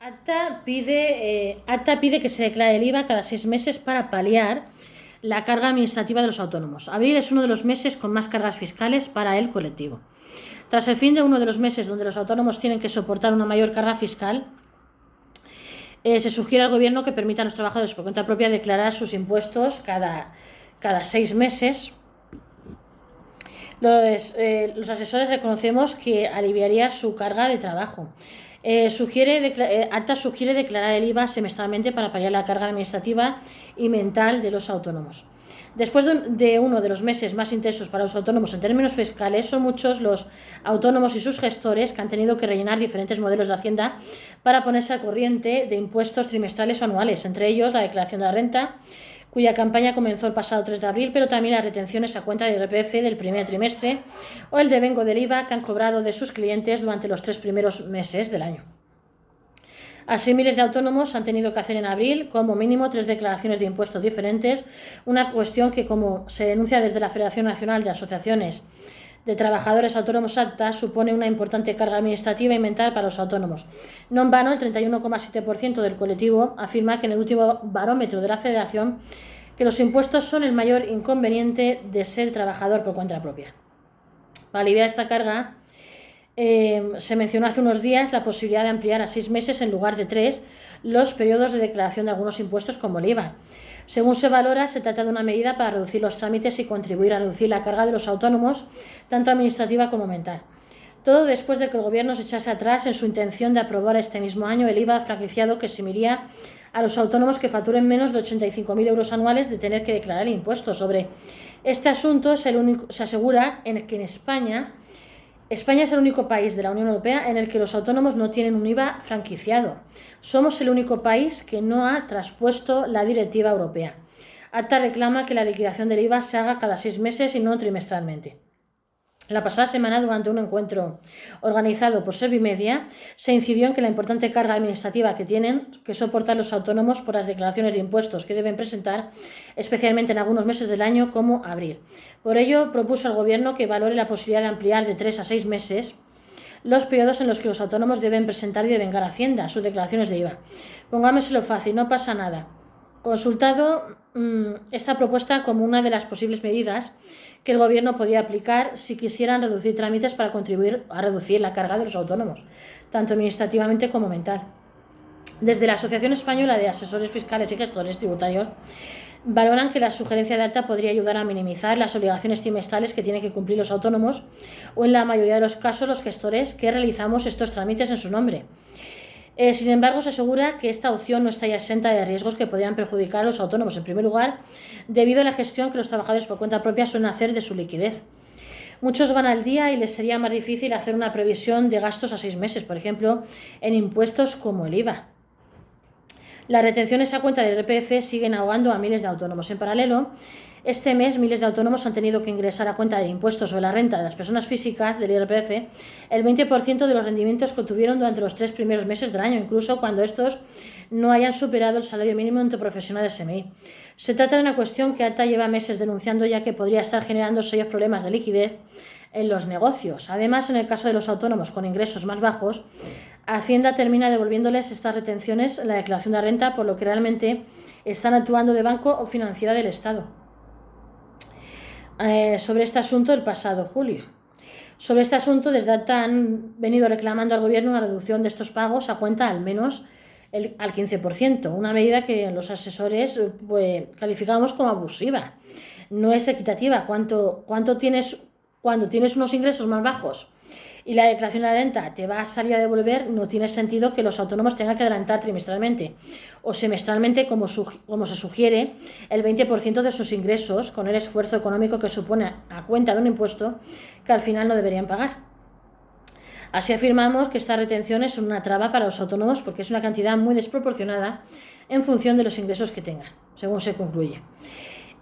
Acta pide que se declare el IVA cada 6 meses para paliar la carga administrativa de los autónomos. Abril es uno de los meses con más cargas fiscales para el colectivo. Tras el fin de uno de los meses donde los autónomos tienen que soportar una mayor carga fiscal, se sugiere al Gobierno que permita a los trabajadores por cuenta propia declarar sus impuestos cada 6 meses. Los asesores reconocemos que aliviaría su carga de trabajo. Acta sugiere declarar el IVA semestralmente para paliar la carga administrativa y mental de los autónomos. Después de uno de los meses más intensos para los autónomos en términos fiscales, son muchos los autónomos y sus gestores que han tenido que rellenar diferentes modelos de Hacienda para ponerse al corriente de impuestos trimestrales o anuales, entre ellos la declaración de la renta, cuya campaña comenzó el pasado 3 de abril, pero también las retenciones a cuenta de IRPF del primer trimestre o el devengo del IVA que han cobrado de sus clientes durante los 3 primeros meses del año. Así, miles de autónomos han tenido que hacer en abril como mínimo 3 declaraciones de impuestos diferentes, una cuestión que, como se denuncia desde la Federación Nacional de Asociaciones de Trabajadores Autónomos ACTA, supone una importante carga administrativa y mental para los autónomos. No en vano, el 31,7% del colectivo afirma que en el último barómetro de la Federación que los impuestos son el mayor inconveniente de ser trabajador por cuenta propia. Para aliviar esta carga, se mencionó hace unos días la posibilidad de ampliar a 6 meses en lugar de 3 los periodos de declaración de algunos impuestos como el IVA. Según se valora, se trata de una medida para reducir los trámites y contribuir a reducir la carga de los autónomos, tanto administrativa como mental. Todo después de que el Gobierno se echase atrás en su intención de aprobar este mismo año el IVA franquiciado que eximiría a los autónomos que facturen menos de 85.000 euros anuales de tener que declarar el impuesto. Sobre este asunto se asegura que en España es el único país de la Unión Europea en el que los autónomos no tienen un IVA franquiciado. Somos el único país que no ha traspuesto la directiva europea. ACTA reclama que la liquidación del IVA se haga cada 6 meses y no trimestralmente. La pasada semana, durante un encuentro organizado por Servimedia, se incidió en que la importante carga administrativa que tienen que soportar los autónomos por las declaraciones de impuestos que deben presentar, especialmente en algunos meses del año como abril. Por ello, propuso al Gobierno que valore la posibilidad de ampliar de 3 a 6 meses los periodos en los que los autónomos deben presentar y devengar a Hacienda sus declaraciones de IVA. Pongámoslo fácil, no pasa nada. Consultado esta propuesta como una de las posibles medidas que el Gobierno podía aplicar si quisieran reducir trámites para contribuir a reducir la carga de los autónomos, tanto administrativamente como mental. Desde la Asociación Española de Asesores Fiscales y Gestores Tributarios valoran que la sugerencia de ACTA podría ayudar a minimizar las obligaciones trimestrales que tienen que cumplir los autónomos o, en la mayoría de los casos, los gestores que realizamos estos trámites en su nombre. Sin embargo, se asegura que esta opción no está ya exenta de riesgos que podrían perjudicar a los autónomos, en primer lugar, debido a la gestión que los trabajadores por cuenta propia suelen hacer de su liquidez. Muchos van al día y les sería más difícil hacer una previsión de gastos a 6 meses, por ejemplo, en impuestos como el IVA. Las retenciones a cuenta del IRPF siguen ahogando a miles de autónomos. En paralelo, este mes miles de autónomos han tenido que ingresar a cuenta de impuestos sobre la renta de las personas físicas del IRPF el 20% de los rendimientos que obtuvieron durante los 3 primeros meses del año, incluso cuando estos no hayan superado el salario mínimo interprofesional SMI. Se trata de una cuestión que ACTA lleva meses denunciando, ya que podría estar generando serios problemas de liquidez en los negocios. Además, en el caso de los autónomos con ingresos más bajos, Hacienda termina devolviéndoles estas retenciones en la declaración de renta, por lo que realmente están actuando de banco o financiera del Estado. Sobre este asunto el pasado julio. Sobre este asunto, desde ACTA han venido reclamando al Gobierno una reducción de estos pagos a cuenta al menos al 15%, una medida que los asesores calificamos como abusiva. No es equitativa. Cuando tienes unos ingresos más bajos y la declaración de la renta te va a salir a devolver, no tiene sentido que los autónomos tengan que adelantar trimestralmente o semestralmente, como se sugiere, el 20% de sus ingresos, con el esfuerzo económico que supone a cuenta de un impuesto que al final no deberían pagar. Así afirmamos que estas retenciones son una traba para los autónomos porque es una cantidad muy desproporcionada en función de los ingresos que tengan, según se concluye.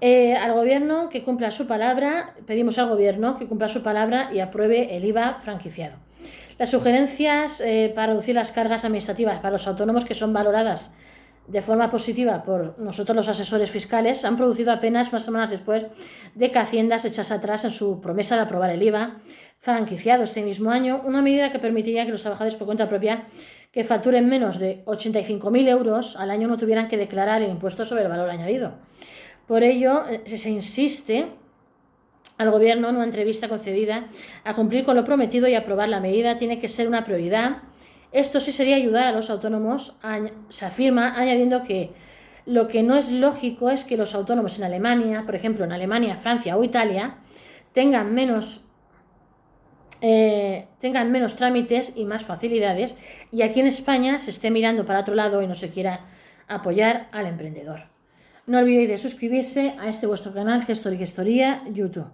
Al Gobierno que cumpla su palabra, pedimos al Gobierno que cumpla su palabra y apruebe el IVA franquiciado. Las sugerencias para reducir las cargas administrativas para los autónomos que son valoradas de forma positiva por nosotros los asesores fiscales, han producido apenas unas semanas después de que Hacienda se echase atrás en su promesa de aprobar el IVA franquiciado este mismo año, una medida que permitiría que los trabajadores por cuenta propia que facturen menos de 85.000 euros al año no tuvieran que declarar el impuesto sobre el valor añadido. Por ello, se insiste al Gobierno en una entrevista concedida a cumplir con lo prometido y aprobar la medida tiene que ser una prioridad. Esto sí sería ayudar a los autónomos, se afirma, añadiendo que lo que no es lógico es que los autónomos en Alemania, por ejemplo en Alemania, Francia o Italia, tengan menos trámites y más facilidades, y aquí en España se esté mirando para otro lado y no se quiera apoyar al emprendedor. No olvidéis de suscribirse a este vuestro canal Gestor y Gestoría YouTube.